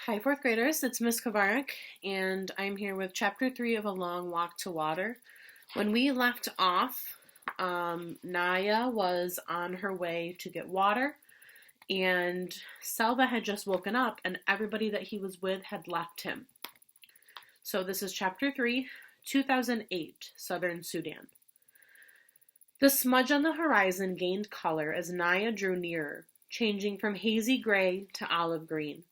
Hi, fourth graders. It's Miss Kovarik, and I'm here with Chapter 3 of A Long Walk to Water. When we left off, Naya was on her way to get water, and Selva had just woken up, and everybody that he was with had left him. So this is Chapter 3, 2008, Southern Sudan. The smudge on the horizon gained color as Naya drew nearer, changing from hazy gray to olive green.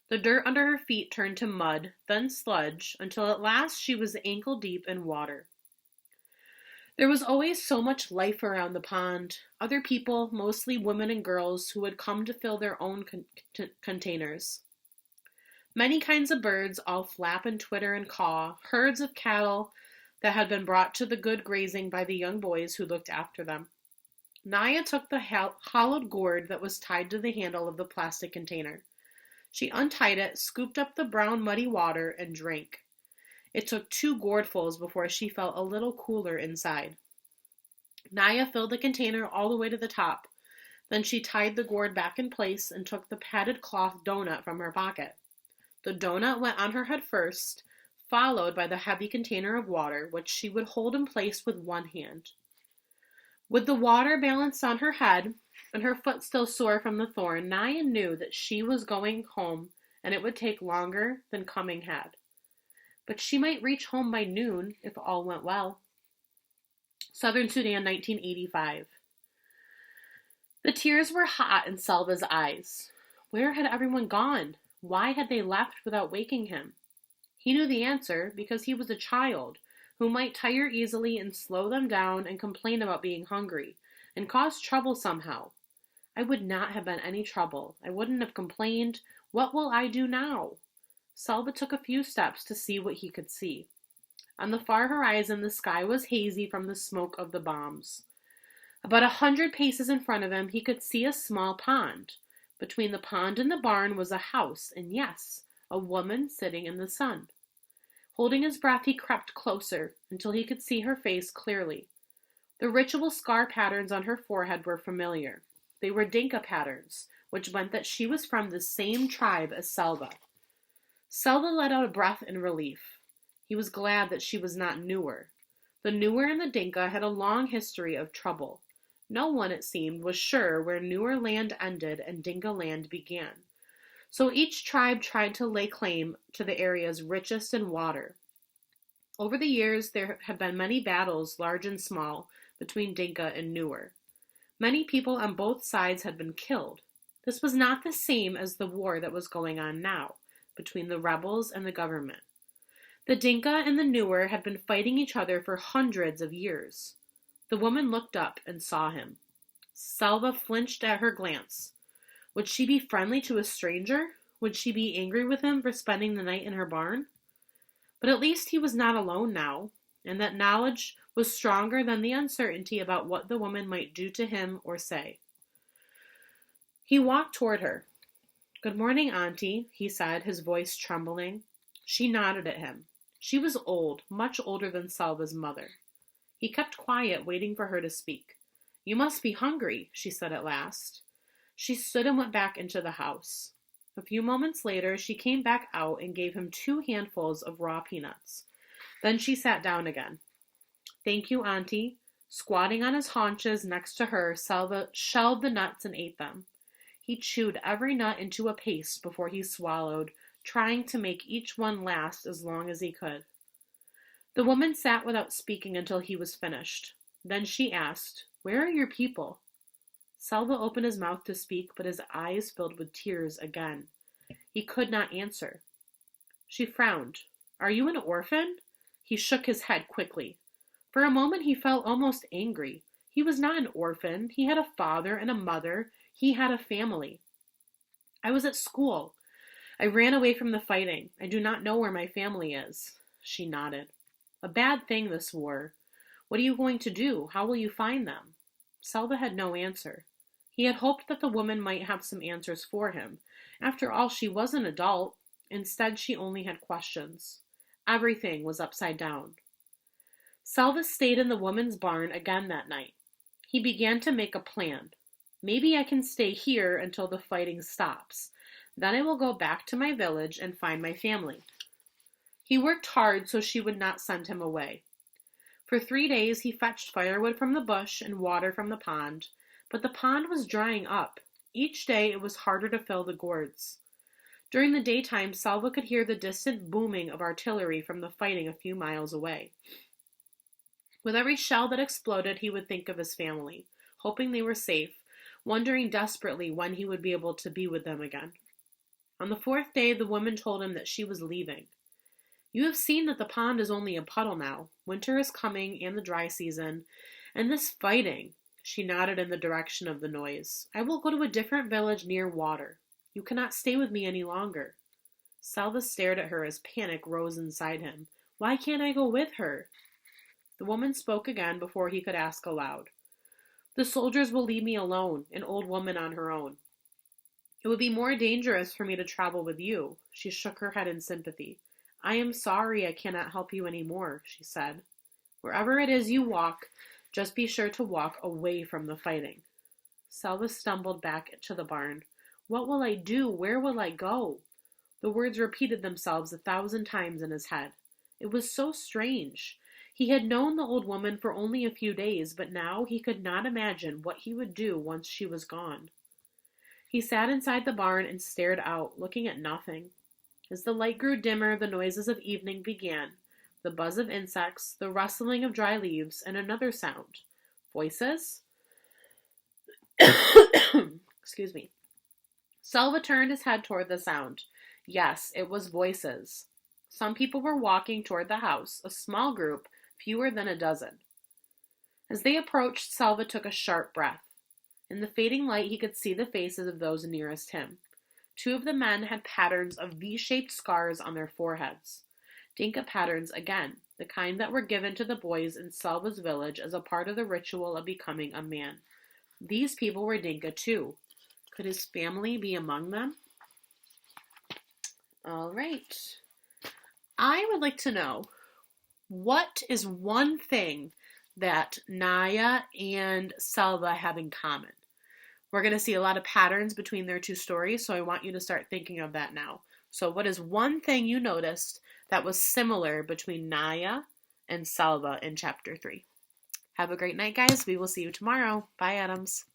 The dirt under her feet turned to mud, then sludge, until at last she was ankle-deep in water. There was always so much life around the pond. Other people, mostly women and girls, who had come to fill their own containers. Many kinds of birds all flap and twitter and caw, herds of cattle that had been brought to the good grazing by the young boys who looked after them. Naya took the hollowed gourd that was tied to the handle of the plastic container. She untied it, scooped up the brown muddy water, and drank. It took 2 gourdfuls before she felt a little cooler inside. Naya filled the container all the way to the top. Then she tied the gourd back in place and took the padded cloth donut from her pocket. The donut went on her head first, followed by the heavy container of water, which she would hold in place with one hand. With the water balanced on her head, and her foot still sore from the thorn, Naya knew that she was going home, and it would take longer than coming had. But she might reach home by noon if all went well. Southern Sudan, 1985. The tears were hot in Selva's eyes. Where had everyone gone? Why had they left without waking him? He knew the answer because he was a child who might tire easily and slow them down and complain about being hungry and cause trouble somehow. I would not have been any trouble. I wouldn't have complained. What will I do now? Selva took a few steps to see what he could see. On the far horizon, the sky was hazy from the smoke of the bombs. About 100 paces in front of him, he could see a small pond. Between the pond and the barn was a house, and yes, a woman sitting in the sun. Holding his breath, he crept closer until he could see her face clearly. The ritual scar patterns on her forehead were familiar. They were Dinka patterns, which meant that she was from the same tribe as Selva. Selva let out a breath in relief. He was glad that she was not Nuer. The Nuer and the Dinka had a long history of trouble. No one, it seemed, was sure where Nuer land ended and Dinka land began. So each tribe tried to lay claim to the areas richest in water. Over the years, there have been many battles, large and small, between Dinka and Nuer. Many people on both sides had been killed. This was not the same as the war that was going on now, between the rebels and the government. The Dinka and the Nuer had been fighting each other for hundreds of years. The woman looked up and saw him. Selva flinched at her glance. Would she be friendly to a stranger? Would she be angry with him for spending the night in her barn? But at least he was not alone now, and that knowledge was stronger than the uncertainty about what the woman might do to him or say. He walked toward her. "Good morning, Auntie," he said, his voice trembling. She nodded at him. She was old, much older than Selva's mother. He kept quiet, waiting for her to speak. "You must be hungry," she said at last. She stood and went back into the house. A few moments later, she came back out and gave him 2 handfuls of raw peanuts. Then she sat down again. "Thank you, Auntie." Squatting on his haunches next to her, Selva shelled the nuts and ate them. He chewed every nut into a paste before he swallowed, trying to make each one last as long as he could. The woman sat without speaking until he was finished. Then she asked, "Where are your people?" Selva opened his mouth to speak, but his eyes filled with tears again. He could not answer. She frowned. "Are you an orphan?" He shook his head quickly. For a moment he felt almost angry. He was not an orphan. He had a father and a mother. He had a family. "I was at school. I ran away from the fighting. I do not know where my family is." She nodded. "A bad thing, this war. What are you going to do? How will you find them?" Selva had no answer. He had hoped that the woman might have some answers for him. After all, she was an adult. Instead, she only had questions. Everything was upside down. Selva stayed in the woman's barn again that night. He began to make a plan. Maybe I can stay here until the fighting stops. Then I will go back to my village and find my family. He worked hard so she would not send him away. For 3 days he fetched firewood from the bush and water from the pond, but the pond was drying up. Each day it was harder to fill the gourds. During the daytime, Selva could hear the distant booming of artillery from the fighting a few miles away. With every shell that exploded, he would think of his family, hoping they were safe, wondering desperately when he would be able to be with them again. On the 4th day, the woman told him that she was leaving. You have seen that the pond is only a puddle now. Winter is coming and the dry season, and this fighting. She nodded in the direction of the noise. I will go to a different village near water. You cannot stay with me any longer. Selva stared at her as panic rose inside him. Why can't I go with her? The woman spoke again before he could ask aloud. The soldiers will leave me alone, an old woman on her own. It would be more dangerous for me to travel with you. She shook her head in sympathy. I am sorry I cannot help you any more, she said. Wherever it is you walk, just be sure to walk away from the fighting. Selva stumbled back to the barn. What will I do? Where will I go? The words repeated themselves 1,000 times in his head. It was so strange. He had known the old woman for only a few days, but now he could not imagine what he would do once she was gone. He sat inside the barn and stared out, looking at nothing. As the light grew dimmer, the noises of evening began. The buzz of insects, the rustling of dry leaves, and another sound. Voices? Excuse me. Selva turned his head toward the sound. Yes, it was voices. Some people were walking toward the house, a small group, fewer than a dozen. As they approached, Selva took a sharp breath. In the fading light, he could see the faces of those nearest him. 2 of the men had patterns of V-shaped scars on their foreheads. Dinka patterns again, the kind that were given to the boys in Selva's village as a part of the ritual of becoming a man. These people were Dinka too. Could his family be among them? All right. I would like to know, what is one thing that Naya and Selva have in common? We're going to see a lot of patterns between their 2 stories, so I want you to start thinking of that now. So what is one thing you noticed that was similar between Naya and Selva in Chapter 3? Have a great night, guys. We will see you tomorrow. Bye, Adams.